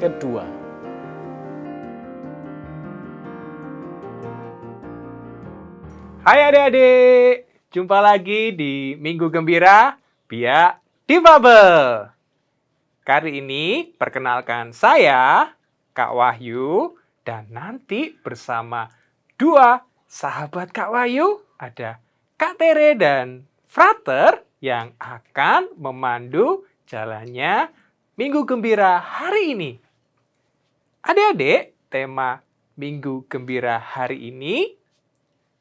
kedua. Hai adik-adik, jumpa lagi di Minggu Gembira Pia Difabel. Kali ini perkenalkan saya, Kak Wahyu, dan nanti bersama dua sahabat Kak Wahyu, ada Kak Tere dan Frater yang akan memandu jalannya Minggu Gembira hari ini. Adik-adik, tema Minggu Gembira hari ini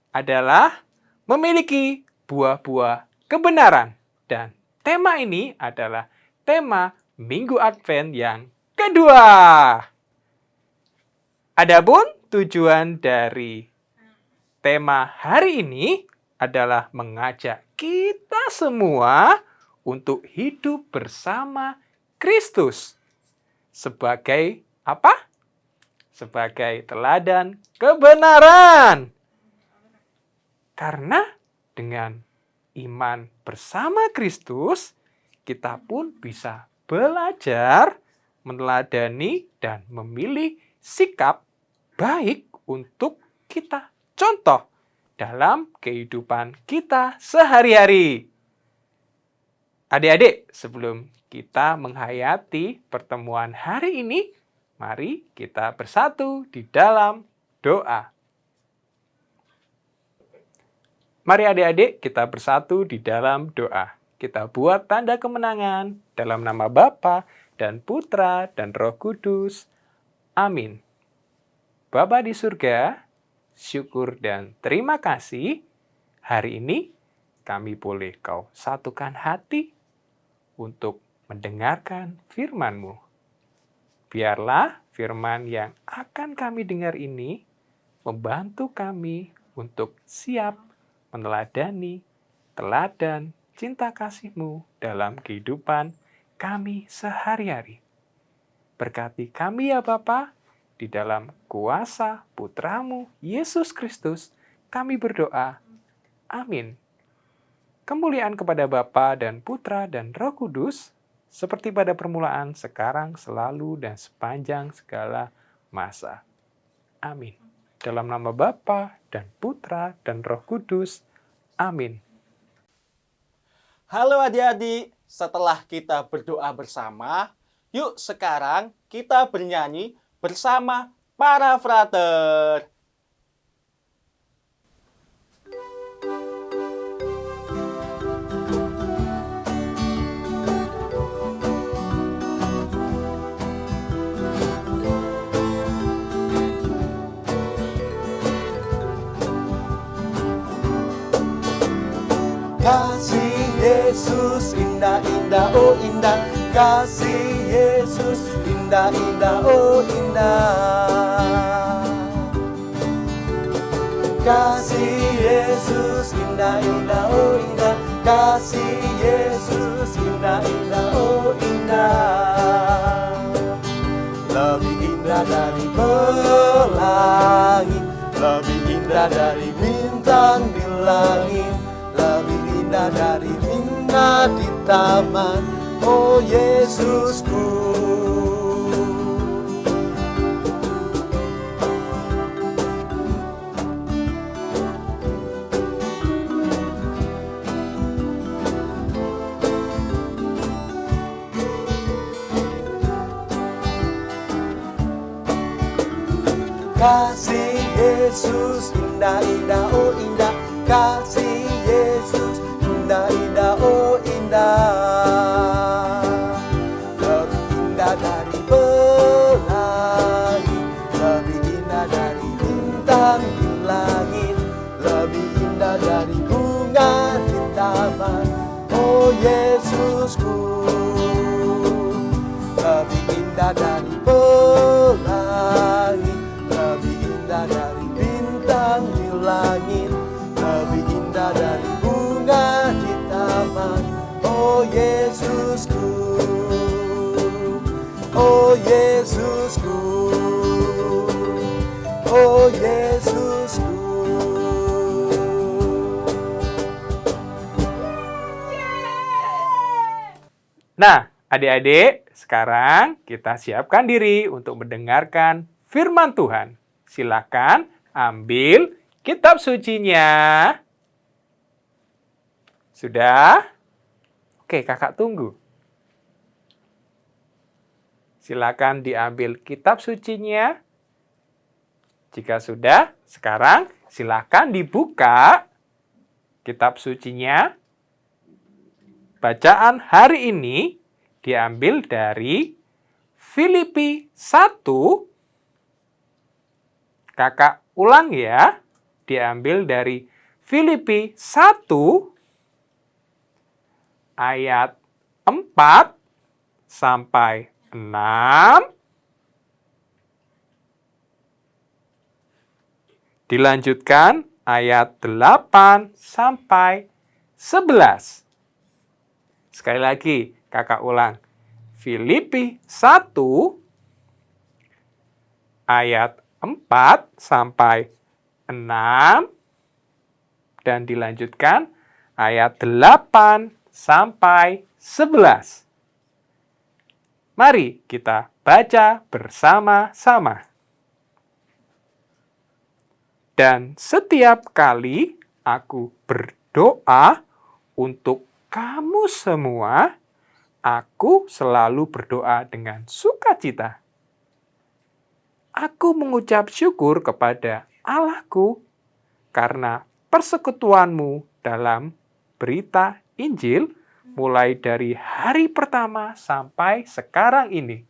adalah memiliki buah-buah kebenaran. Dan tema ini adalah tema Minggu Advent yang kedua. Adapun tujuan dari tema hari ini adalah mengajak kita semua untuk hidup bersama Kristus. Sebagai apa? Sebagai teladan kebenaran. Karena dengan iman bersama Kristus, kita pun bisa belajar, meneladani, dan memilih sikap baik untuk kita contoh dalam kehidupan kita sehari-hari. Adik-adik, sebelum kita menghayati pertemuan hari ini, mari kita bersatu di dalam doa. Mari adik-adik kita bersatu di dalam doa. Kita buat tanda kemenangan dalam nama Bapa dan Putra dan Roh Kudus. Amin. Bapa di surga, syukur dan terima kasih. Hari ini kami boleh Kau satukan hati untuk mendengarkan firman-Mu. Biarlah firman yang akan kami dengar ini membantu kami untuk siap meneladani teladan cinta kasih-Mu dalam kehidupan kami sehari-hari. Berkati kami ya Bapa, di dalam kuasa Putra-Mu, Yesus Kristus, kami berdoa. Amin. Kemuliaan kepada Bapa dan Putra dan Roh Kudus, seperti pada permulaan, sekarang, selalu, dan sepanjang segala masa. Amin. Dalam nama Bapa dan Putra dan Roh Kudus. Amin. Halo adik-adik, setelah kita berdoa bersama, yuk sekarang kita bernyanyi bersama para frater. Kasih Yesus indah-indah, oh indah. Kasih Yesus indah-indah, oh indah. Kasih Yesus indah-indah, oh indah. Kasih Yesus indah-indah, oh indah. Lebih indah dari pelangi, lebih indah dari bintang di langit, lebih indah dari bunga di taman, oh Yesusku. Kasih Yesus indah-indah, oh indah. Kasih Yesus indah-indah, oh indah. Lebih indah dari pelangi, lebih indah dari bintang di langit, lebih indah dari bunga di taman, oh Yesusku. Lebih indah dari pelangi, lebih indah dari bintang di langit, lebih indah dari bunga di taman, oh Yesusku, oh Yesusku, oh Yesusku. Nah, adik-adik, sekarang kita siapkan diri untuk mendengarkan firman Tuhan. Silakan ambil kitab sucinya. Sudah? Oke, kakak tunggu. Silakan diambil kitab sucinya. Jika sudah, sekarang silakan dibuka kitab sucinya. Bacaan hari ini diambil dari Filipi 1. Kakak ulang ya. Diambil dari Filipi 1 ayat 4 sampai 6. Dilanjutkan ayat 8 sampai 11. Sekali lagi, kakak ulang. Filipi 1 ayat 4 sampai 6 dan dilanjutkan ayat 8 sampai 11. Mari kita baca bersama-sama. Dan setiap kali aku berdoa untuk kamu semua, aku selalu berdoa dengan sukacita. Aku mengucap syukur kepada Allahku karena persekutuanmu dalam berita Injil mulai dari hari pertama sampai sekarang ini.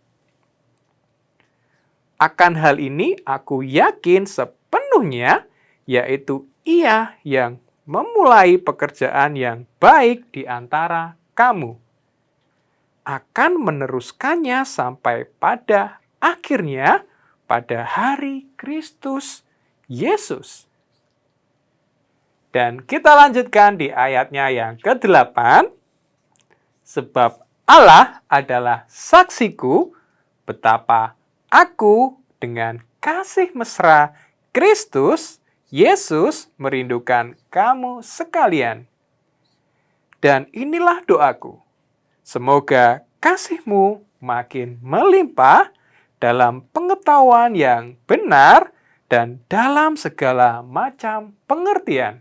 Akan hal ini aku yakin sepenuhnya, yaitu Ia yang memulai pekerjaan yang baik di antara kamu akan meneruskannya sampai pada akhirnya pada hari Kristus Yesus. Dan kita lanjutkan di ayatnya yang ke-8. Sebab Allah adalah saksiku betapa aku dengan kasih mesra Kristus Yesus merindukan kamu sekalian. Dan inilah doaku. Semoga kasihmu makin melimpah dalam pengetahuan yang benar dan dalam segala macam pengertian.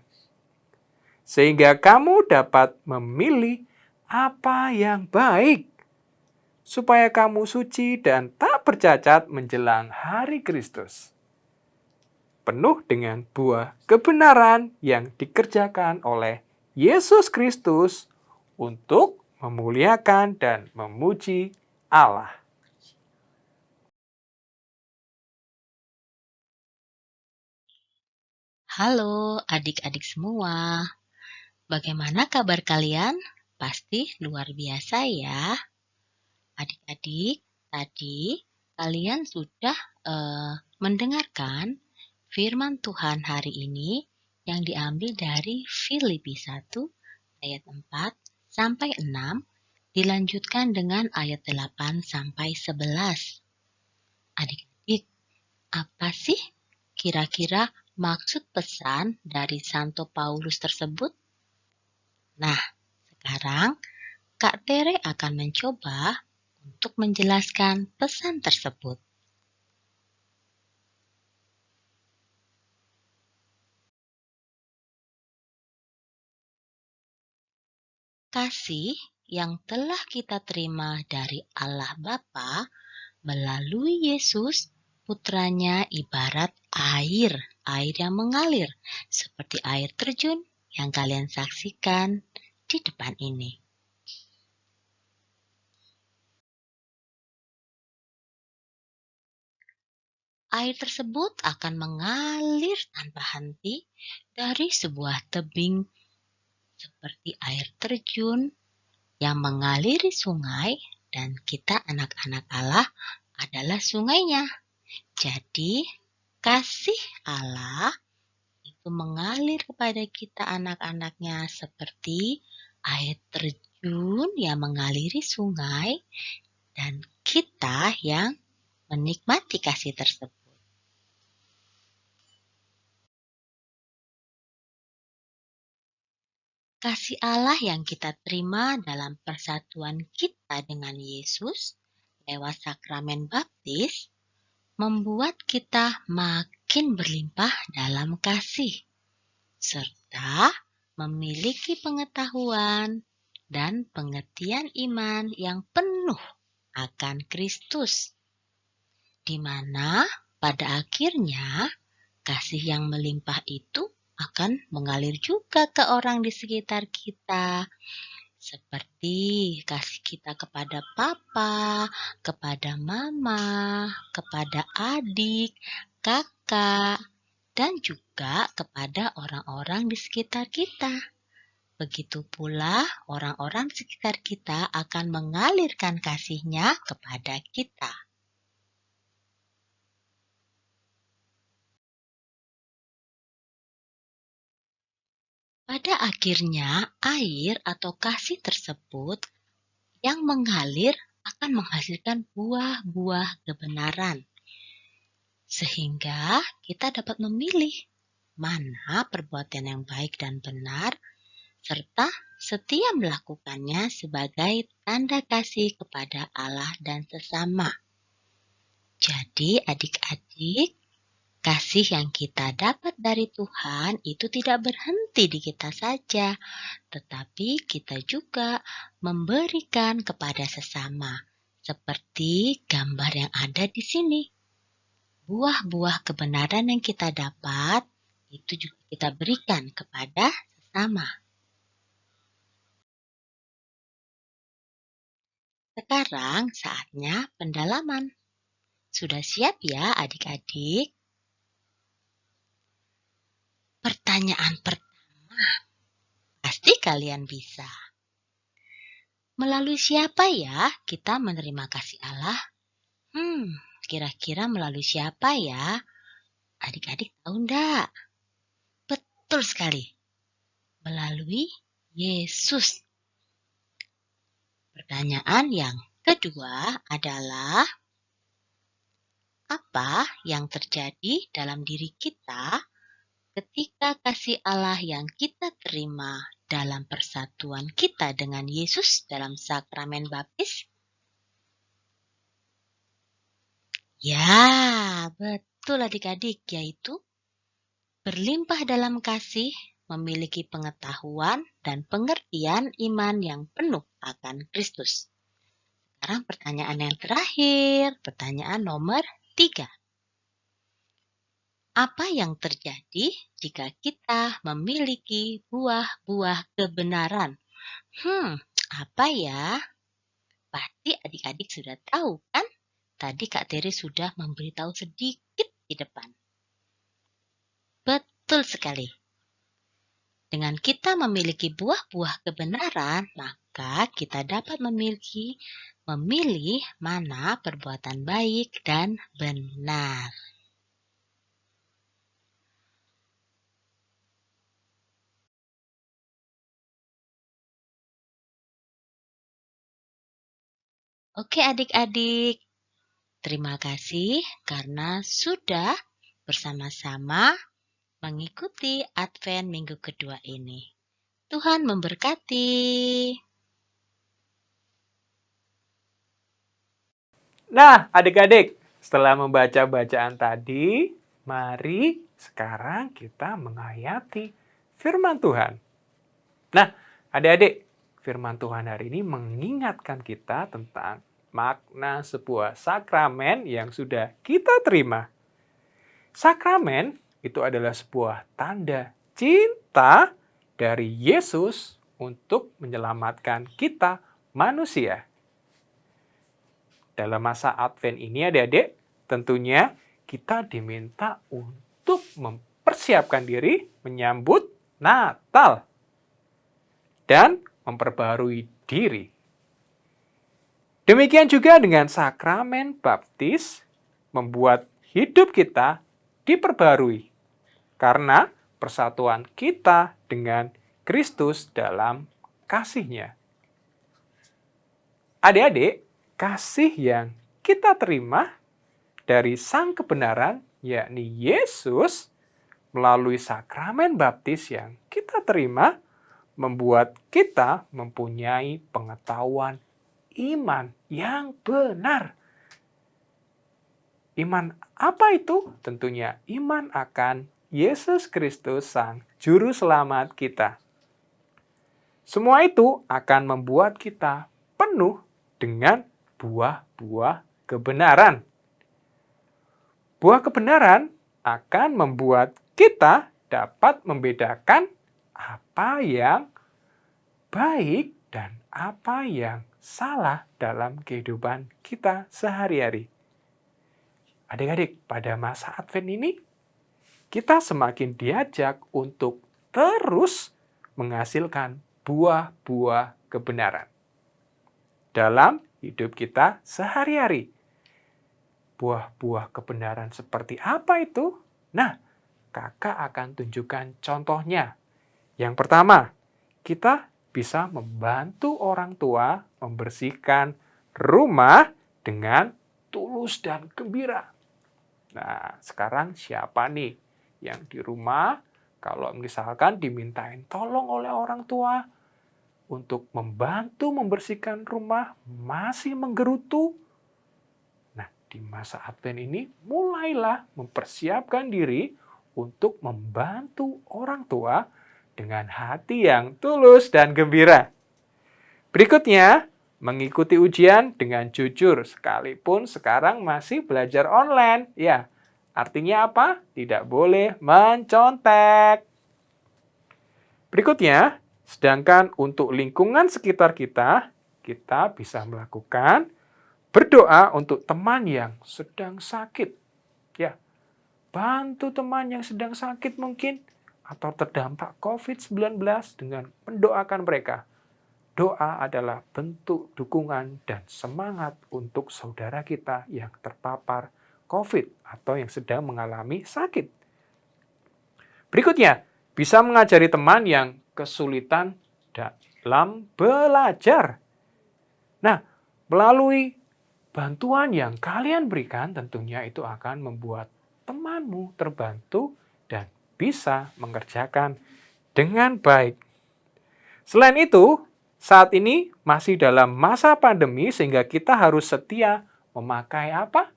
Sehingga kamu dapat memilih apa yang baik, supaya kamu suci dan tak bercacat menjelang hari Kristus. Penuh dengan buah kebenaran yang dikerjakan oleh Yesus Kristus untuk memuliakan dan memuji Allah. Halo adik-adik semua, bagaimana kabar kalian? Pasti luar biasa ya. Adik-adik, tadi kalian sudah mendengarkan firman Tuhan hari ini yang diambil dari Filipi 1 ayat 4 sampai 6, dilanjutkan dengan ayat 8 sampai 11. Adik-adik, apa sih kira-kira maksud pesan dari Santo Paulus tersebut? Nah, sekarang Kak Tere akan mencoba untuk menjelaskan pesan tersebut. Kasih yang telah kita terima dari Allah Bapa melalui Yesus, Putranya ibarat air yang mengalir, seperti air terjun yang kalian saksikan di depan ini. Air tersebut akan mengalir tanpa henti dari sebuah tebing seperti air terjun yang mengaliri sungai, dan kita anak-anak Allah adalah sungainya. Jadi, kasih Allah itu mengalir kepada kita anak-anaknya seperti air terjun yang mengaliri sungai, dan kita yang menikmati kasih tersebut. Kasih Allah yang kita terima dalam persatuan kita dengan Yesus lewat sakramen baptis membuat kita makin berlimpah dalam kasih, serta memiliki pengetahuan dan pengertian iman yang penuh akan Kristus, di mana pada akhirnya kasih yang melimpah itu akan mengalir juga ke orang di sekitar kita, seperti kasih kita kepada papa, kepada mama, kepada adik, kakak, dan juga kepada orang-orang di sekitar kita. Begitu pula orang-orang di sekitar kita akan mengalirkan kasihnya kepada kita. Pada akhirnya, air atau kasih tersebut yang mengalir akan menghasilkan buah-buah kebenaran, sehingga kita dapat memilih mana perbuatan yang baik dan benar, serta setia melakukannya sebagai tanda kasih kepada Allah dan sesama. Jadi adik-adik, kasih yang kita dapat dari Tuhan itu tidak berhenti di kita saja, tetapi kita juga memberikan kepada sesama, seperti gambar yang ada di sini. Buah-buah kebenaran yang kita dapat itu juga kita berikan kepada sesama. Sekarang saatnya pendalaman. Sudah siap ya adik-adik? Pertanyaan pertama, pasti kalian bisa. Melalui siapa ya kita menerima kasih Allah? Kira-kira melalui siapa ya? Adik-adik tahu enggak? Betul sekali. Melalui Yesus. Pertanyaan yang kedua adalah, apa yang terjadi dalam diri kita ketika kasih Allah yang kita terima dalam persatuan kita dengan Yesus dalam sakramen baptis? Ya, betul adik-adik, yaitu berlimpah dalam kasih, memiliki pengetahuan dan pengertian iman yang penuh akan Kristus. Sekarang pertanyaan yang terakhir, pertanyaan nomor 3. Apa yang terjadi jika kita memiliki buah-buah kebenaran? Apa ya? Pasti adik-adik sudah tahu kan? Tadi Kak Teri sudah memberitahu sedikit di depan. Betul sekali. Dengan kita memiliki buah-buah kebenaran, maka kita dapat memilih mana perbuatan baik dan benar. Oke adik-adik, terima kasih karena sudah bersama-sama mengikuti Advent minggu kedua ini. Tuhan memberkati. Nah, adik-adik, setelah membaca bacaan tadi, mari sekarang kita menghayati firman Tuhan. Nah, adik-adik, firman Tuhan hari ini mengingatkan kita tentang makna sebuah sakramen yang sudah kita terima. Sakramen itu adalah sebuah tanda cinta dari Yesus untuk menyelamatkan kita manusia. Dalam masa Advent ini adik-adik, tentunya kita diminta untuk mempersiapkan diri menyambut Natal dan memperbarui diri. Demikian juga dengan sakramen baptis, membuat hidup kita diperbarui karena persatuan kita dengan Kristus dalam kasih-Nya. Adik-adik, kasih yang kita terima dari Sang Kebenaran, yakni Yesus, melalui sakramen baptis yang kita terima, membuat kita mempunyai pengetahuan iman yang benar. Iman apa itu? Tentunya iman akan Yesus Kristus Sang Juru Selamat kita. Semua itu akan membuat kita penuh dengan buah-buah kebenaran. Buah kebenaran akan membuat kita dapat membedakan apa yang baik dan apa yang salah dalam kehidupan kita sehari-hari. Adik-adik, pada masa Advent ini, kita semakin diajak untuk terus menghasilkan buah-buah kebenaran dalam hidup kita sehari-hari. Buah-buah kebenaran seperti apa itu? Nah, kakak akan tunjukkan contohnya. Yang pertama, kita bisa membantu orang tua membersihkan rumah dengan tulus dan gembira. Nah, sekarang siapa nih yang di rumah kalau misalkan dimintain tolong oleh orang tua untuk membantu membersihkan rumah masih menggerutu? Nah, di masa Advent ini mulailah mempersiapkan diri untuk membantu orang tua dengan hati yang tulus dan gembira. Berikutnya, mengikuti ujian dengan jujur sekalipun sekarang masih belajar online. Ya, artinya apa? Tidak boleh mencontek. Berikutnya, sedangkan untuk lingkungan sekitar kita, kita bisa melakukan berdoa untuk teman yang sedang sakit. Ya, bantu teman yang sedang sakit mungkin atau terdampak COVID-19 dengan mendoakan mereka. Doa adalah bentuk dukungan dan semangat untuk saudara kita yang terpapar COVID atau yang sedang mengalami sakit. Berikutnya, bisa mengajari teman yang kesulitan dalam belajar. Nah, melalui bantuan yang kalian berikan tentunya itu akan membuat temanmu terbantu dan bisa mengerjakan dengan baik. Selain itu, saat ini masih dalam masa pandemi sehingga kita harus setia memakai apa?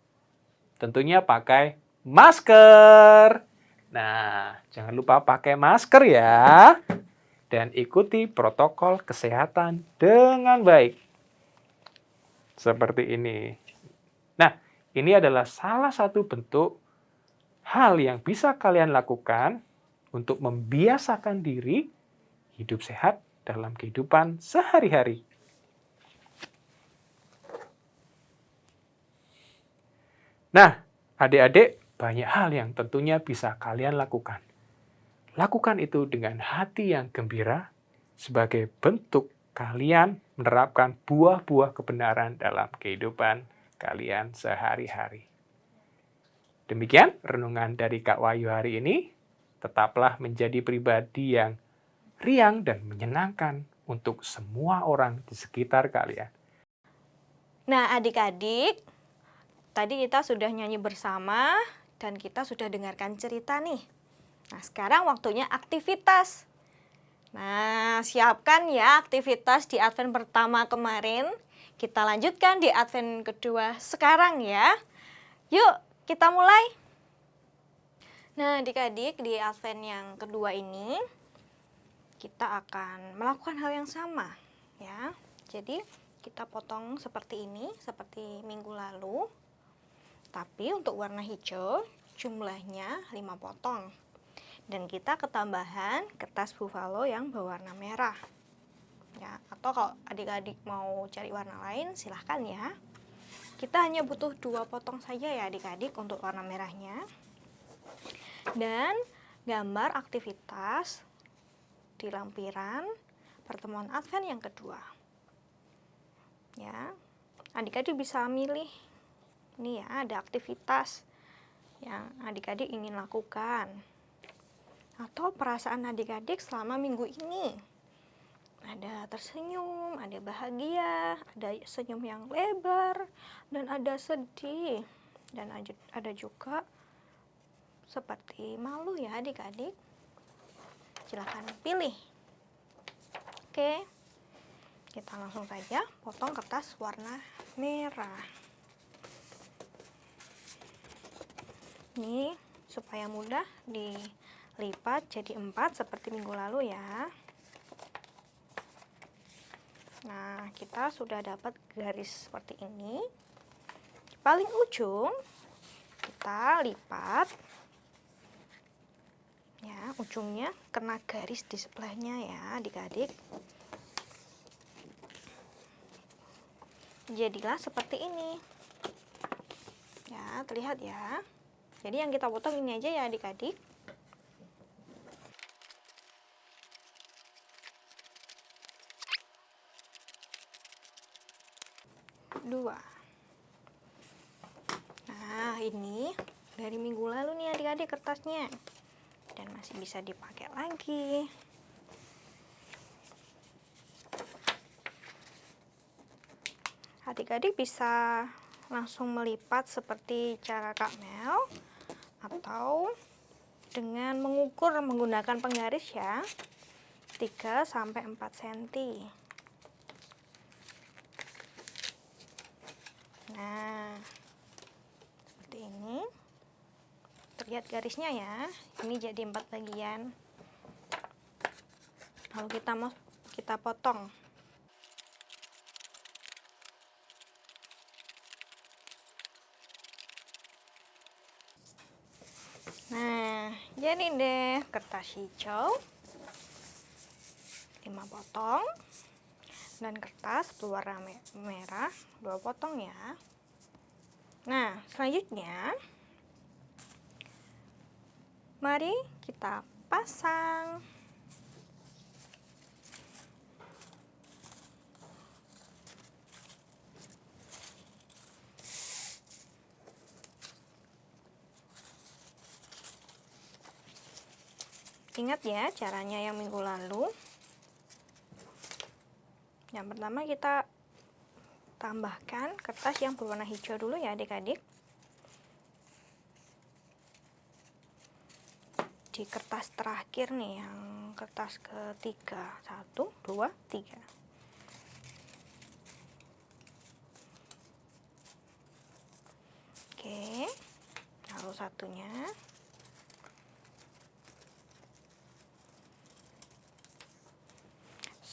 Tentunya pakai masker. Nah, jangan lupa pakai masker ya. Dan ikuti protokol kesehatan dengan baik. Seperti ini. Nah, ini adalah salah satu bentuk hal yang bisa kalian lakukan untuk membiasakan diri hidup sehat dalam kehidupan sehari-hari. Nah, adik-adik, banyak hal yang tentunya bisa kalian lakukan. Lakukan itu dengan hati yang gembira sebagai bentuk kalian menerapkan buah-buah kebenaran dalam kehidupan kalian sehari-hari. Demikian renungan dari Kak Wahyu hari ini. Tetaplah menjadi pribadi yang riang dan menyenangkan untuk semua orang di sekitar kalian. Nah, adik-adik, tadi kita sudah nyanyi bersama dan kita sudah dengarkan cerita nih. Nah, sekarang waktunya aktivitas. Nah, siapkan ya aktivitas di Advent pertama kemarin. Kita lanjutkan di Advent kedua sekarang ya. Yuk, kita mulai. Nah, adik-adik, di Advent yang kedua ini kita akan melakukan hal yang sama ya. Jadi kita potong seperti ini, seperti minggu lalu. Tapi untuk warna hijau jumlahnya 5 potong. Dan kita ketambahan kertas buffalo yang berwarna merah. Ya, atau kalau adik-adik mau cari warna lain silahkan ya. Kita hanya butuh 2 potong saja ya adik-adik untuk warna merahnya. Dan gambar aktivitas di lampiran pertemuan Advent yang kedua. Ya, adik-adik bisa milih. Ini ya, ada aktivitas yang adik-adik ingin lakukan. Atau perasaan adik-adik selama minggu ini. Ada tersenyum, ada bahagia, ada senyum yang lebar, dan ada sedih. Dan ada juga seperti malu ya adik-adik. Silakan pilih. Oke. kita langsung saja potong kertas warna merah. Ini supaya mudah dilipat jadi 4 seperti minggu lalu ya. Nah, kita sudah dapat garis seperti ini. Di paling ujung kita lipat. Ya, ujungnya kena garis di sebelahnya ya, adik-adik. Jadilah seperti ini. Ya, terlihat ya. Jadi yang kita potong ini aja ya, adik-adik. Dua. Nah, ini dari minggu lalu nih adik-adik kertasnya. Dan masih bisa dipakai lagi. Adik-adik bisa langsung melipat seperti cara Kak Mel atau dengan mengukur menggunakan penggaris ya, 3-4 cm. Nah, seperti ini. Terlihat garisnya ya. Ini jadi 4 bagian. Lalu kita potong. Nah, jadi deh kertas hijau 5 potong dan kertas berwarna merah 2 potong ya. Nah, selanjutnya mari kita pasang. Ingat ya caranya yang minggu lalu. Yang pertama kita tambahkan kertas yang berwarna hijau dulu ya adik-adik. Di kertas terakhir nih, yang kertas ketiga. 1, 2, 3. Oke, lalu satunya.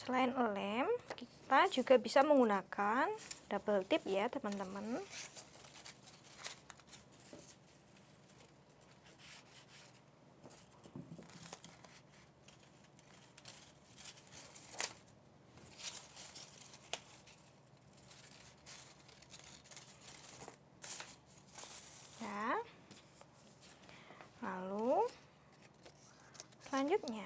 Selain lem, kita juga bisa menggunakan double tip ya teman-teman. Ya. Lalu selanjutnya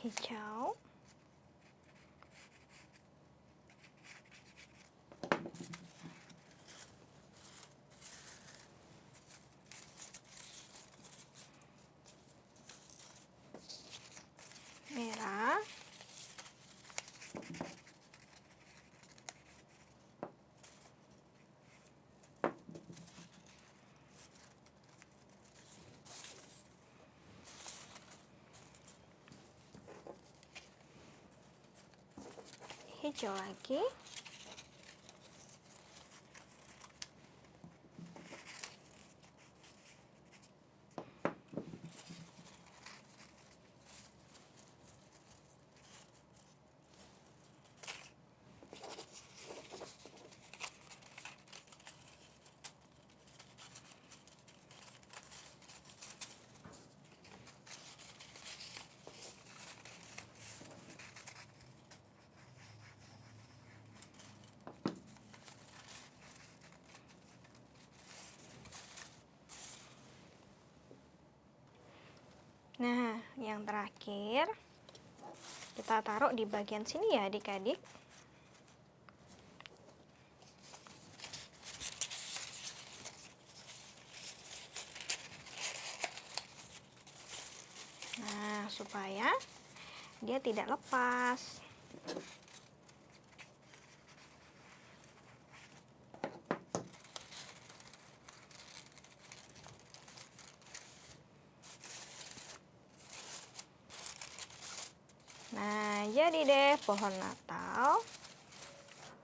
hijau, merah, hijau lagi, nah yang terakhir kita taruh di bagian sini ya adik-adik. Nah, supaya dia tidak lepas. Nah, jadi deh pohon Natal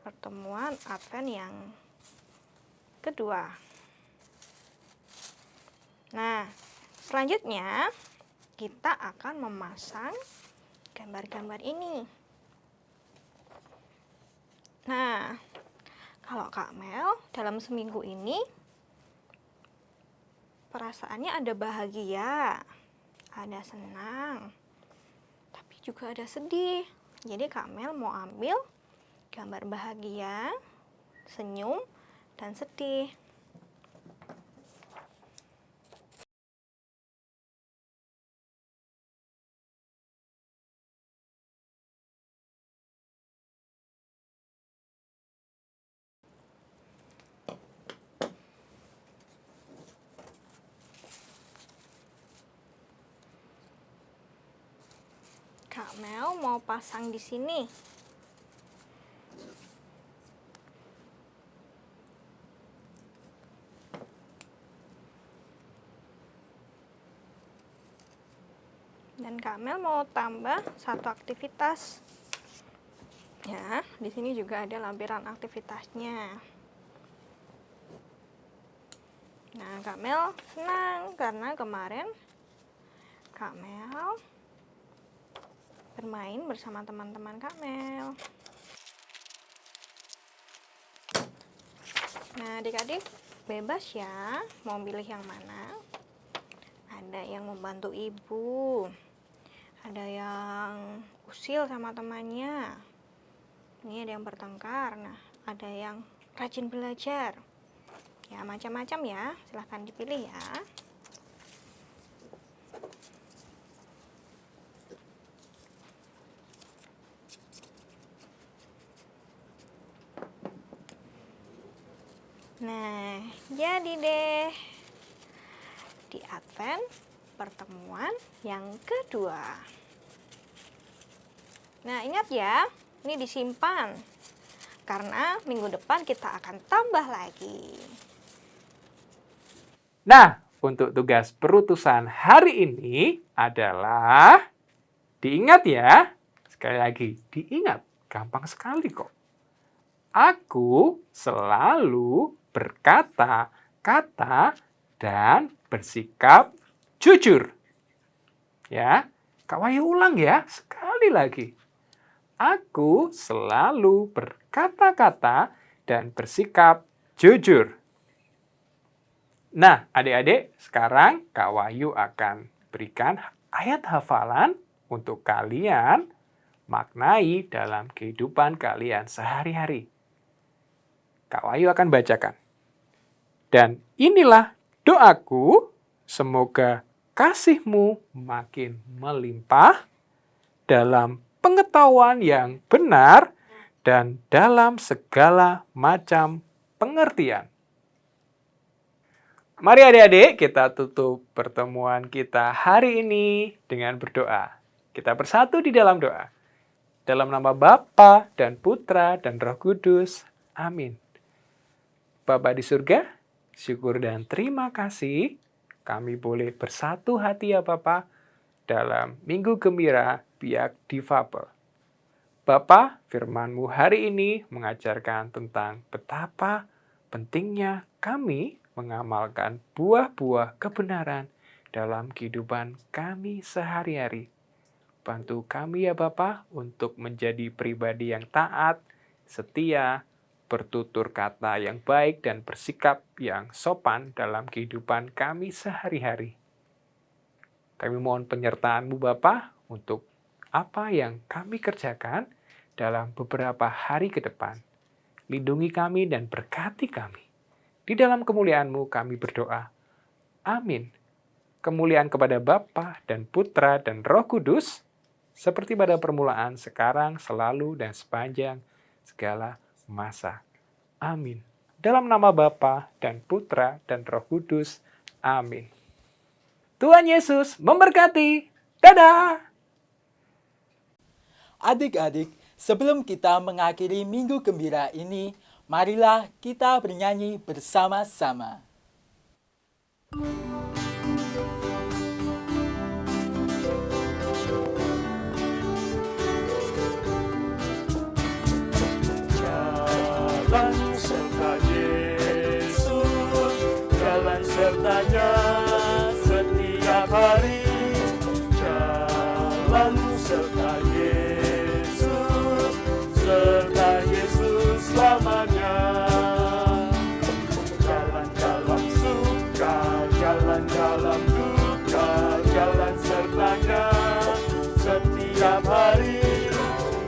pertemuan Advent yang kedua. Nah, selanjutnya kita akan memasang gambar-gambar ini. Nah, kalau Kak Mel dalam seminggu ini perasaannya ada bahagia, ada senang, tapi juga ada sedih. Jadi Kak Mel mau ambil gambar bahagia, senyum, dan sedih. Kak Mel mau pasang di sini. Dan Kak Mel mau tambah satu aktivitas. Ya, di sini juga ada lampiran aktivitasnya. Nah, Kak Mel senang karena kemarin Kak Mel bermain bersama teman-teman Kak Mel. Nah, adik-adik bebas ya mau pilih yang mana. Ada yang membantu ibu, ada yang usil sama temannya, ini ada yang bertengkar, nah ada yang rajin belajar. Ya, macam-macam ya, silahkan dipilih ya. Nah, jadi deh di Advent pertemuan yang kedua. Nah, ingat ya, ini disimpan karena minggu depan kita akan tambah lagi. Nah, untuk tugas perutusan hari ini adalah diingat ya. Sekali lagi, diingat. Gampang sekali kok. Aku selalu berkata-kata dan bersikap jujur. Ya, Kak Wahyu ulang ya, sekali lagi. Aku selalu berkata-kata dan bersikap jujur. Nah, adik-adik, sekarang Kak Wahyu akan berikan ayat hafalan untuk kalian maknai dalam kehidupan kalian sehari-hari. Kak Wahyu akan bacakan. Dan inilah doaku, semoga kasih-Mu makin melimpah dalam pengetahuan yang benar dan dalam segala macam pengertian. Mari adik-adik kita tutup pertemuan kita hari ini dengan berdoa. Kita bersatu di dalam doa. Dalam nama Bapa dan Putra dan Roh Kudus. Amin. Bapa di surga, syukur dan terima kasih kami boleh bersatu hati ya Bapa dalam Minggu Gembira Biak Difabel. Bapa, firman-Mu hari ini mengajarkan tentang betapa pentingnya kami mengamalkan buah-buah kebenaran dalam kehidupan kami sehari-hari. Bantu kami ya Bapa untuk menjadi pribadi yang taat, setia, bertutur kata yang baik dan bersikap yang sopan dalam kehidupan kami sehari-hari. Kami mohon penyertaan-Mu Bapa untuk apa yang kami kerjakan dalam beberapa hari ke depan. Lindungi kami dan berkati kami. Di dalam kemuliaan-Mu kami berdoa. Amin. Kemuliaan kepada Bapa dan Putra dan Roh Kudus, seperti pada permulaan, sekarang, selalu, dan sepanjang segala masa. Amin. Dalam nama Bapa dan Putra dan Roh Kudus. Amin. Tuhan Yesus memberkati. Dadah! Adik-adik, sebelum kita mengakhiri minggu gembira ini, marilah kita bernyanyi bersama-sama. Jalan serta Yesus, jalan sertanya setiap hari. Jalan serta Yesus, serta Yesus selamanya. Jalan dalam suka, jalan dalam duka, jalan sertanya setiap hari.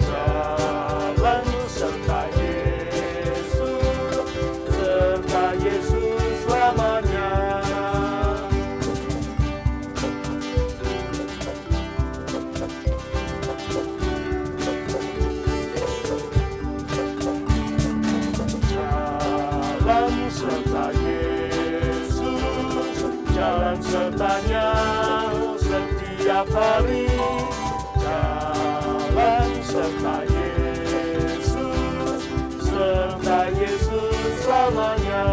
Jalan serta Yesus, serta Yesus selamanya. Jalan serta Yesus, jalan sertanya setiap hari. Jalan serta Yesus, serta Yesus selamanya.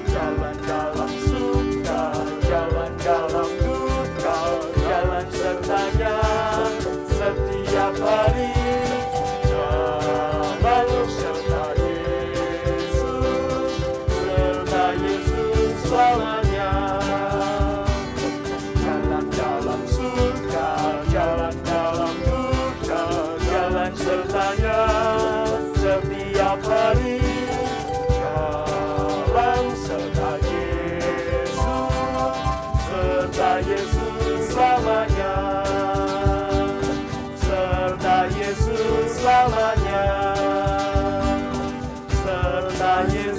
Jalan dalam suka, jalan dalam duka, jalan sertanya setiap hari. Jalan serta Yesus, serta Yesus selamanya. Jalan dalam suka, jalan dalam duka, jalan sertanya setiap hari. Jalan serta Yesus, serta Yesus selamanya. Serta Yesus selamanya. Serta Yesus